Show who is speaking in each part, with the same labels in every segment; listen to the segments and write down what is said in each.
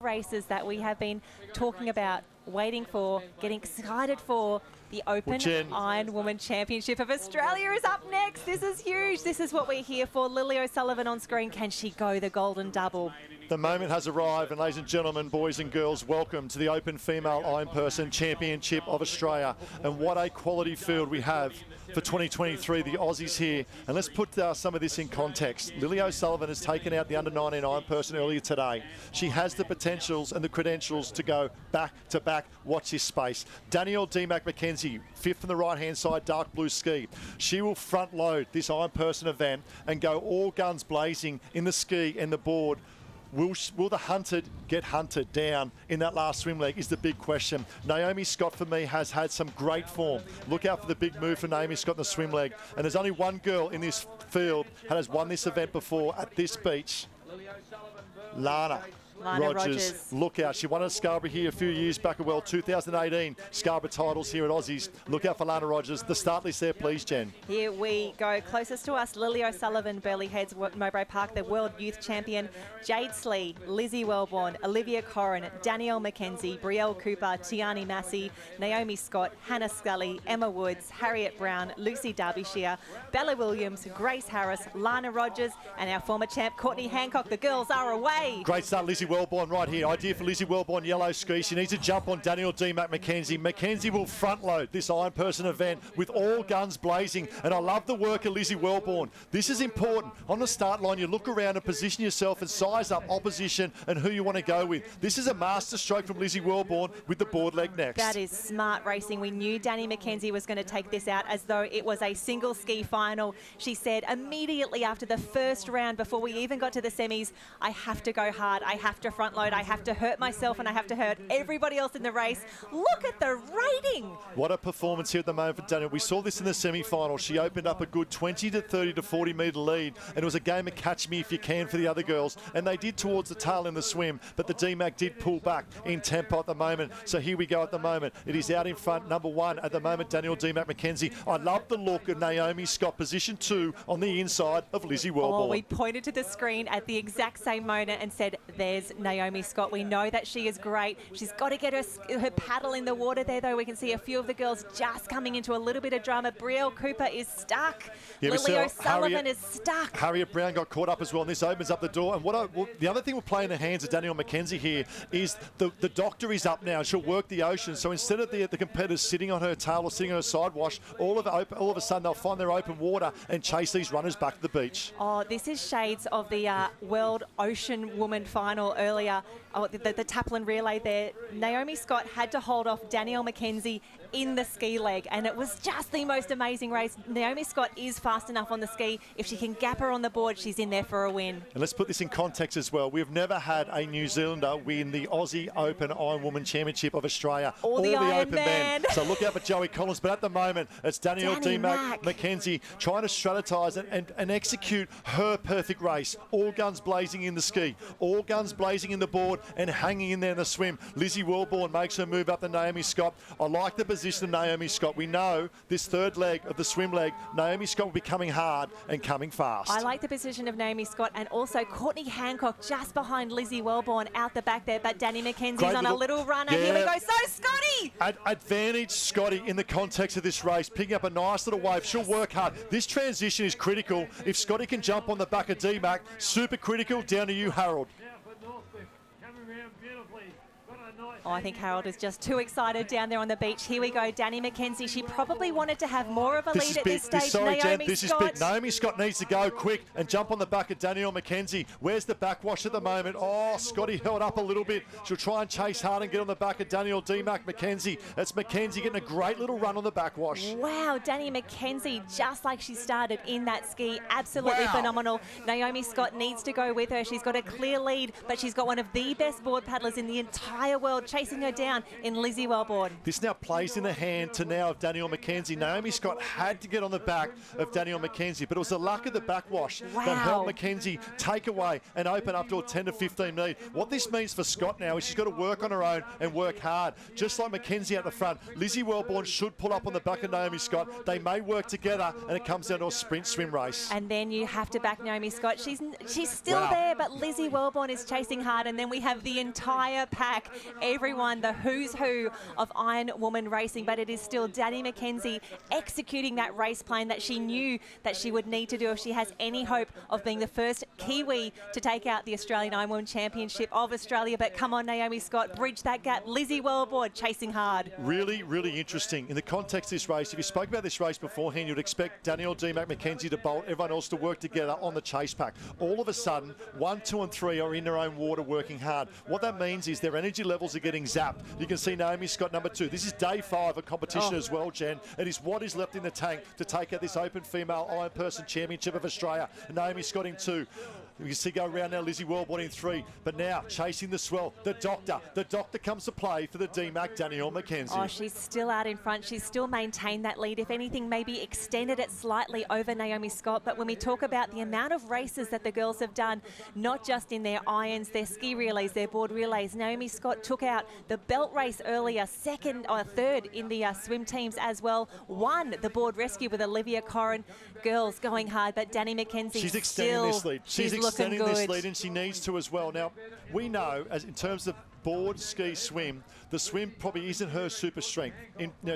Speaker 1: races that we have been talking about, waiting for, getting excited for. The Open Iron Woman Championship of Australia is up next. This is huge. This is what we're here for. Lily O'Sullivan on screen. Can she go the golden double?
Speaker 2: The moment has arrived, and ladies and gentlemen, boys and girls, welcome to the Open Female Ironperson Championship of Australia. And what a quality field we have for 2023, the Aussies here. And let's put some of this in context. Lily O'Sullivan has taken out the under-19 Ironperson earlier today. She has the potentials and the credentials to go back-to-back. Watch this space. Danielle D-Mac-McKenzie, fifth from the right-hand side, dark blue ski. She will front-load this Ironperson event and go all guns blazing in the ski and the board. Will the hunted get hunted down in that last swim leg is the big question. Naomi Scott, for me, has had some great form. Look out for the big move for Naomi Scott in the swim leg. And there's only one girl in this field that has won this event before at this beach. Lana Rogers. Look out. She won at Scarborough here a few years back as well. 2018 Scarborough titles here at Aussies. Look out for Lana Rogers. The start list there, please, Jen.
Speaker 1: Here we go. Closest to us, Lily O'Sullivan, Burleigh Heads, Mowbray Park, the World Youth Champion. Jade Slee, Lizzie Wellborn, Olivia Corrin, Danielle McKenzie, Brielle Cooper, Tiani Massey, Naomi Scott, Hannah Scully, Emma Woods, Harriet Brown, Lucy Derbyshire, Bella Williams, Grace Harris, Lana Rogers, and our former champ, Courtney Hancock. The girls are away.
Speaker 2: Great start, Lizzie Wellborn right here. Idea for Lizzie Wellborn, yellow ski. She needs to jump on Danielle D-Mac-McKenzie. McKenzie will front load this Ironperson event with all guns blazing. And I love the work of Lizzie Wellborn. This is important. On the start line, you look around and position yourself and size up opposition and who you want to go with. This is a master stroke from Lizzie Wellborn with the board leg next.
Speaker 1: That is smart racing. We knew Danny McKenzie was going to take this out as though it was a single ski final. She said immediately after the first round, before we even got to the semis, I have to go hard. I have to front load. I have to hurt myself and I have to hurt everybody else in the race. Look at the rating.
Speaker 2: What a performance here at the moment for Danielle. We saw this in the semi-final. She opened up a good 20 to 30 to 40 metre lead, and it was a game of catch me if you can for the other girls, and they did towards the tail in the swim, but the D-Mac did pull back in tempo at the moment. So here we go at the moment. It is out in front, number one at the moment, Danielle D-Mac-McKenzie. I love the look of Naomi Scott, position 2 on the inside of Lizzie Wellborn.
Speaker 1: Oh, we pointed to the screen at the exact same moment and said, there's Naomi Scott. We know that she is great. She's got to get her paddle in the water there, though. We can see a few of the girls just coming into a little bit of drama. Brielle Cooper is stuck.
Speaker 2: Yeah,
Speaker 1: Lily O'Sullivan is stuck.
Speaker 2: Harriet Brown got caught up as well, and this opens up the door. And the other thing we'll play in the hands of Danielle McKenzie here is the doctor is up now, and she'll work the ocean. So instead of the competitors sitting on her tail or sitting on her side wash, all of a sudden they'll find their open water and chase these runners back to the beach.
Speaker 1: Oh, this is shades of the World Ocean Woman final earlier. Oh, the Taplin relay there. Naomi Scott had to hold off Danielle McKenzie in the ski leg, and it was just the most amazing race. Naomi Scott is fast enough on the ski. If she can gap her on the board, she's in there for a win.
Speaker 2: And let's put this in context as well. We've never had a New Zealander win the Aussie Open Iron Woman Championship of Australia
Speaker 1: or the
Speaker 2: Open
Speaker 1: Man.
Speaker 2: So look out for Joey Collins. But at the moment, it's Danielle D-Mac-McKenzie trying to strategize and execute her perfect race. All guns blazing in the ski, all guns blazing in the board, and hanging in there in the swim. Lizzie Wellborn makes her move up to Naomi Scott. I like the position of Naomi Scott. We know this third leg of the swim leg, Naomi Scott will be coming hard and coming fast.
Speaker 1: I like the position of Naomi Scott, and also Courtney Hancock just behind Lizzie Wellborn out the back there, but Danny McKenzie's on a little runner. Yeah. Here we go. So Scotty!
Speaker 2: Advantage Scotty in the context of this race, picking up a nice little wave. She'll work hard. This transition is critical. If Scotty can jump on the back of D-Mac, super critical. Down to you, Harold.
Speaker 1: Oh, I think Harold is just too excited down there on the beach. Here we go, Danny McKenzie. She probably wanted to have more of a lead at this stage.
Speaker 2: This is big. Naomi Scott needs to go quick and jump on the back of Danielle McKenzie. Where's the backwash at the moment? Oh, Scotty held up a little bit. She'll try and chase hard and get on the back of Danielle D-Mac-McKenzie. That's McKenzie getting a great little run on the backwash.
Speaker 1: Wow, Danny McKenzie, just like she started in that ski. Absolutely phenomenal. Naomi Scott needs to go with her. She's got a clear lead, but she's got one of the best board paddlers in the entire entire world chasing her down in Lizzie Wellborn.
Speaker 2: This now plays in the hand to now of Danielle McKenzie. Naomi Scott had to get on the back of Danielle McKenzie, but it was the luck of the backwash that helped McKenzie take away and open up to a 10 to 15 lead. What this means for Scott now is she's got to work on her own and work hard. Just like McKenzie at the front, Lizzie Wellborn should pull up on the back of Naomi Scott. They may work together, and it comes down to a sprint swim race.
Speaker 1: And then you have to back Naomi Scott. She's still there, but Lizzie Wellborn is chasing hard. And then we have the entire pack, everyone, the who's who of Iron Woman racing. But it is still Danny McKenzie executing that race plan that she knew that she would need to do if she has any hope of being the first Kiwi to take out the Australian Iron Woman Championship of Australia. But come on, Naomi Scott, bridge that gap. Lizzie Wellborn chasing hard.
Speaker 2: Really, really interesting. In the context of this race, if you spoke about this race beforehand, you'd expect Danielle McKenzie to bolt, everyone else to work together on the chase pack. All of a sudden, 1, 2 and 3 are in their own water working hard. What that means is their energy levels are getting zapped. You can see Naomi Scott number 2. This is day 5 of competition as well, Jen. It is what is left in the tank to take out this Open Female Iron Person Championship of Australia. Naomi Scott in 2. You can see go around now, Lizzie Wellborn in 3. But now, chasing the swell, the doctor. The doctor comes to play for the DMAC, Danielle McKenzie.
Speaker 1: Oh, she's still out in front. She's still maintained that lead. If anything, maybe extended it slightly over Naomi Scott. But when we talk about the amount of races that the girls have done, not just in their irons, their ski relays, their board relays, Naomi Scott took out the belt race earlier, 2nd or 3rd in the swim teams as well. Won the board rescue with Olivia Corrin. Girls going hard, but Danny McKenzie
Speaker 2: she's extending this lead. She's extending this lead, and she needs to as well. Now, we know, as in terms of board, ski, swim, the swim probably isn't her super strength,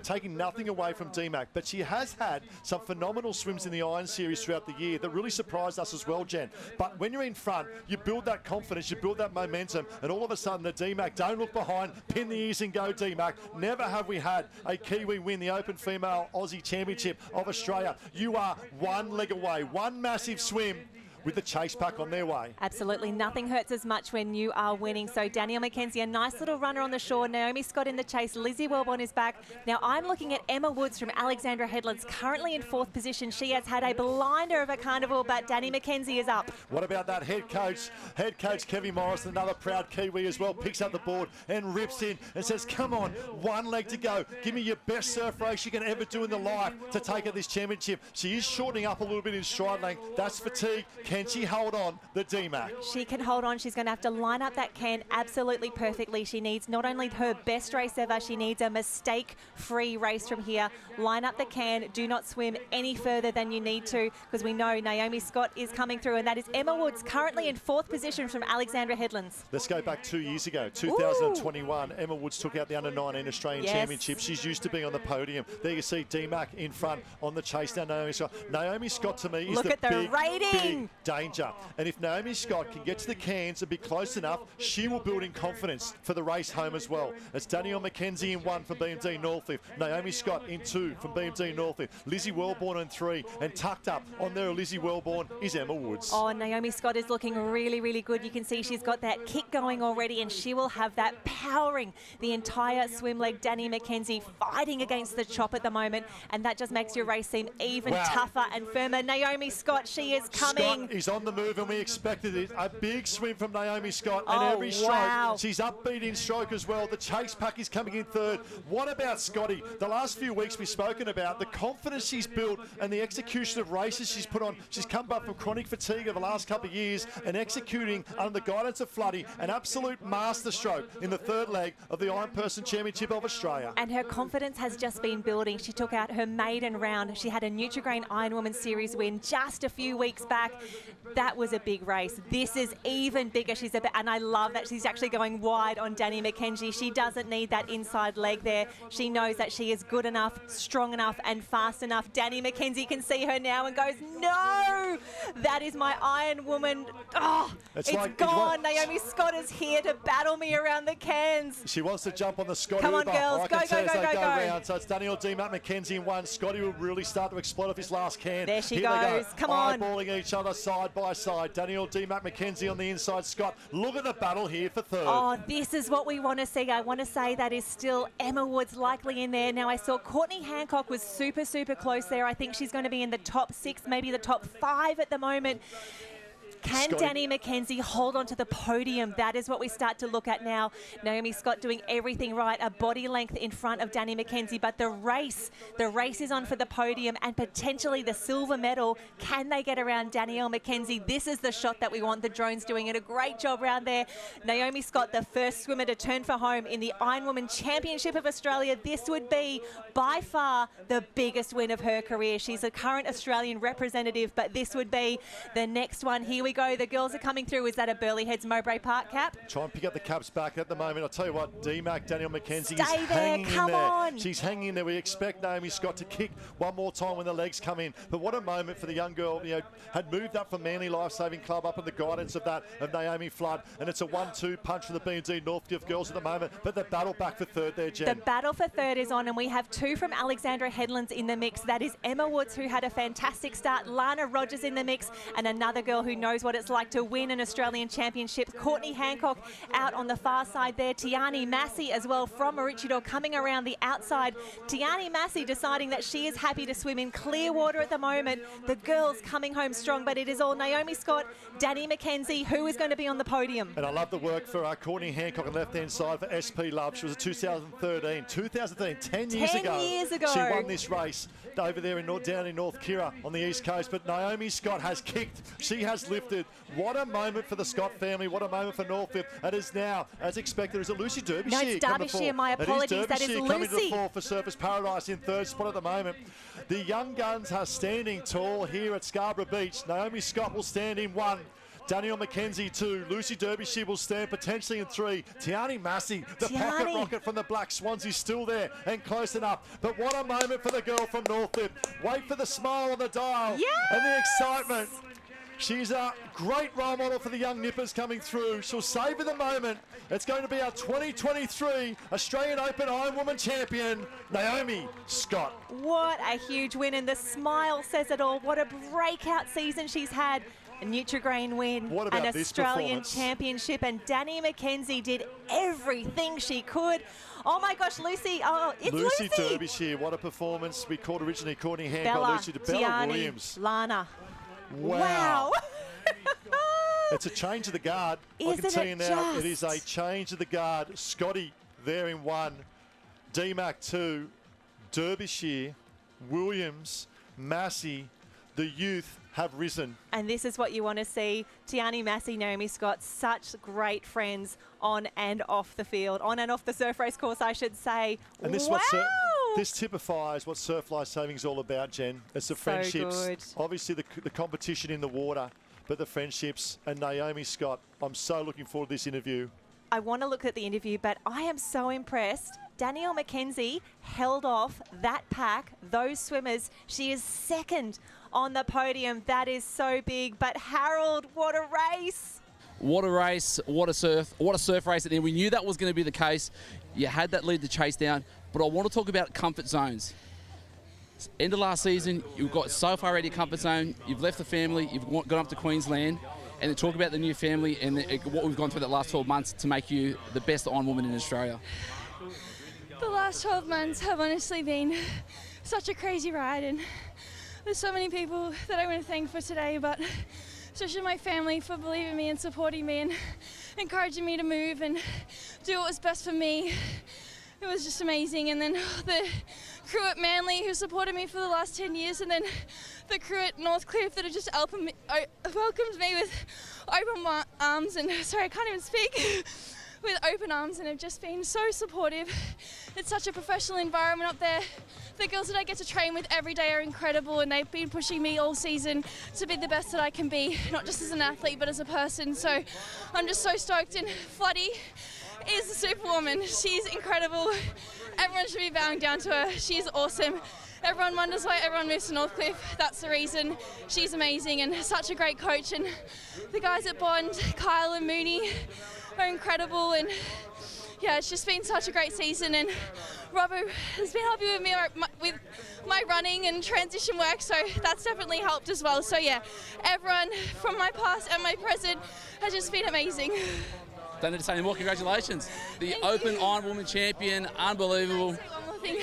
Speaker 2: taking nothing away from DMAC, but she has had some phenomenal swims in the Iron Series throughout the year that really surprised us as well, Jen. But when you're in front, you build that confidence, you build that momentum, and all of a sudden the DMAC, don't look behind, pin the ears and go DMAC. Never have we had a Kiwi win the Open Female Aussie Championship of Australia. You are one leg away, one massive swim with the chase pack on their way.
Speaker 1: Absolutely. Nothing hurts as much when you are winning. So Danielle McKenzie, a nice little runner on the shore. Naomi Scott in the chase. Lizzie Wellborn is back. Now I'm looking at Emma Woods from Alexandra Headlands, currently in 4th position. She has had a blinder of a carnival, but Danny McKenzie is up.
Speaker 2: What about that head coach? Head coach Kevin Morris, another proud Kiwi as well, picks up the board and rips in and says, come on, one leg to go. Give me your best surf race you can ever do in the life to take out this championship. She is shortening up a little bit in stride length. That's fatigue. Can she hold on, the DMAC?
Speaker 1: She can hold on. She's going to have to line up that can absolutely perfectly. She needs not only her best race ever, she needs a mistake-free race from here. Line up the can. Do not swim any further than you need to, because we know Naomi Scott is coming through, and that is Emma Woods, currently in 4th position from Alexandra Headlands.
Speaker 2: Let's go back 2 years ago, 2021. Ooh. Emma Woods took out the Under-19 Australian Championship. She's used to being on the podium. There you see DMAC in front on the chase down Naomi Scott. Naomi Scott, to me, is big danger. And if Naomi Scott can get to the cans and be close enough, she will build in confidence for the race home as well. It's Danielle McKenzie in 1 from BMD Northcliffe, Naomi Scott in 2 from BMD Northcliffe, Lizzie Wellborn in 3, and tucked up on there, Lizzie Wellborn, is Emma Woods.
Speaker 1: Oh, Naomi Scott is looking really, really good. You can see she's got that kick going already, and she will have that powering the entire swim leg. Danny McKenzie fighting against the chop at the moment, and that just makes your race seem even tougher and firmer. Naomi Scott, she is coming.
Speaker 2: Scott is on the move, and we expected it. A big swim from Naomi Scott, and every stroke, she's upbeat in stroke as well. The chase pack is coming in 3rd. What about Scotty? The last few weeks we've spoken about the confidence she's built and the execution of races she's put on. She's come back from chronic fatigue over the last couple of years and executing under the guidance of Floody an absolute masterstroke in the 3rd leg of the Iron Person Championship of Australia.
Speaker 1: And her confidence has just been building. She took out her maiden round. She had a Nutrigrain Iron Woman Series win just a few weeks back. That was a big race. This is even bigger. And I love that she's actually going wide on Danny McKenzie. She doesn't need that inside leg there. She knows that she is good enough, strong enough, and fast enough. Danny McKenzie can see her now and goes, no, that is my Iron Woman. Oh, it's gone. Naomi Scott is here to battle me around the cans.
Speaker 2: She wants to jump on the Scotty.
Speaker 1: Come on, girls. Go.
Speaker 2: Round. So it's Danielle McKenzie in 1. Scotty will really start to explode off his last can.
Speaker 1: There she goes. Come on.
Speaker 2: Eyeballing each other side by side. Danielle McKenzie on the inside. Scott, look at the battle here for 3rd.
Speaker 1: Oh, this is what we want to see. I want to say that is still Emma Woods likely in there. Now, I saw Courtney Hancock was super close there. I think she's going to be in the top 6, maybe the top 5 at the moment. Can
Speaker 2: Scotty.
Speaker 1: Dani McKenzie hold on to the podium? That is what we start to look at now. Naomi Scott doing everything right, a body length in front of Dani McKenzie, but the race is on for the podium and potentially the silver medal. Can they get around Danielle McKenzie? This is the shot that we want. The drones doing it a great job around there. Naomi Scott, the first swimmer to turn for home in the Ironwoman Championship of Australia. This would be by far the biggest win of her career. She's a current Australian representative, but this would be the next one. Here we go. The girls are coming through. Is that a Burleigh Heads Mowbray Park cap?
Speaker 2: Try and pick up the caps back at the moment. I'll tell you what, D-Mac, Danielle McKenzie
Speaker 1: Stay
Speaker 2: is
Speaker 1: there,
Speaker 2: hanging
Speaker 1: come
Speaker 2: in there.
Speaker 1: on.
Speaker 2: She's hanging in there. We expect Naomi Scott to kick one more time when the legs come in. But what a moment for the young girl, you know, had moved up from Manly Lifesaving Club up in the guidance of that, of Naomi Flood. And it's a 1-2 punch for the B&D Northgift girls at the moment. But the battle back for third there, Jen.
Speaker 1: The battle for third is on, and we have two from Alexandra Headlands in the mix. That is Emma Woods, who had a fantastic start, Lana Rogers in the mix, and another girl who knows what it's like to win an Australian championship, Courtney Hancock out on the far side there. Tiani Massey as well from Maroochydore coming around the outside. Tiani Massey deciding that she is happy to swim in clear water at the moment. The girls coming home strong, but it is all Naomi Scott, Dani McKenzie, who is going to be on the podium.
Speaker 2: And I love the work for Courtney Hancock on the left-hand side for SP Love. She was a 2013, 10 years ago. She won this race over there down in North Kira on the East Coast. But Naomi Scott has kicked. She has lifted. What a moment for the Scott family. What a moment for Northfield. It is now, as expected, is it Lucy Derbyshire?
Speaker 1: No, it's Derbyshire. My apologies. That is
Speaker 2: Derbyshire coming to the
Speaker 1: Lucy.
Speaker 2: fore for Surfers Paradise in third spot at the moment. The young guns are standing tall here at Scarborough Beach. Naomi Scott will stand in 1. Danielle McKenzie 2, Lucy Derbyshire will stand potentially in 3. Tiani Massey, the pocket rocket from the Black Swans is still there and close enough. But what a moment for the girl from Northfield. Wait for the smile on the dial and the excitement. She's a great role model for the young nippers coming through. She'll savour the moment. It's going to be our 2023 Australian Open Ironwoman champion, Naomi Scott.
Speaker 1: What a huge win, and the smile says it all. What a breakout season she's had. A Nutrigrain win,
Speaker 2: What about
Speaker 1: an
Speaker 2: this
Speaker 1: Australian
Speaker 2: performance?
Speaker 1: championship, and Dani McKenzie did everything she could. Oh my gosh, Lucy, oh, it's Lucy.
Speaker 2: Lucy Derbyshire, what a performance. We called originally Courtney Hancock,
Speaker 1: Bella,
Speaker 2: Lucy to Bella
Speaker 1: Tiani,
Speaker 2: Williams.
Speaker 1: Lana.
Speaker 2: Wow. It's a change of the guard. I can
Speaker 1: Isn't
Speaker 2: tell
Speaker 1: it
Speaker 2: you now, it
Speaker 1: just?
Speaker 2: is a change of the guard. Scotty there in 1, D-Mac 2, Derbyshire, Williams, Massey, the youth have risen.
Speaker 1: And this is what you want to see. Tiani Massey, Naomi Scott, such great friends on and off the field, on and off the surf race course, I should say.
Speaker 2: And this,
Speaker 1: wow!
Speaker 2: this typifies what surf life saving is all about, Jen. It's the friendships.
Speaker 1: Good.
Speaker 2: Obviously the competition in the water, but the friendships. And Naomi Scott, I'm so looking forward to this interview.
Speaker 1: I want to look at the interview, but I am so impressed. Danielle McKenzie held off that pack, those swimmers. She is second on the podium. That is so big. But Harold, what a race.
Speaker 3: What a race, what a surf race. And we knew that was going to be the case. You had that lead to chase down. But I want to talk about comfort zones. End of last season, you've got so far out of your comfort zone. You've left the family, you've gone up to Queensland. And then talk about the new family and what we've gone through the last 12 months to make you the best Ironwoman in Australia.
Speaker 4: The last 12 months have honestly been such a crazy ride, and there's so many people that I want to thank for today, but especially my family for believing me and supporting me and encouraging me to move and do what was best for me. It was just amazing. And then the crew at Manly who supported me for the last 10 years, and then the crew at Northcliffe that have just welcomed me with open arms, and sorry, I can't even speak, with open arms, and have just been so supportive. It's such a professional environment up there. The girls that I get to train with every day are incredible, and they've been pushing me all season to be the best that I can be, not just as an athlete but as a person. So I'm just so stoked, and Floody is a superwoman. She's incredible. Everyone should be bowing down to her. She's awesome. Everyone wonders why everyone moves to Northcliffe. That's the reason. She's amazing and such a great coach. And the guys at Bond, Kyle and Mooney, are incredible. And yeah, it's just been such a great season. And Robbo has been helping with me with my running and transition work, so that's definitely helped as well. So yeah, everyone from my past and my present has just been amazing.
Speaker 3: Don't need to say any more. Congratulations. The Open Ironwoman champion. Unbelievable.
Speaker 4: One more thing.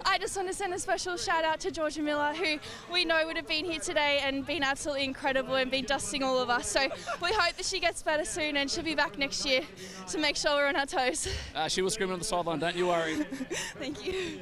Speaker 4: I just want to send a special shout out to Georgia Miller, who we know would have been here today and been absolutely incredible and been dusting all of us. So we hope that she gets better soon and she'll be back next year to make sure we're on our toes.
Speaker 3: She was screaming on the sideline, don't you worry.
Speaker 4: Thank you.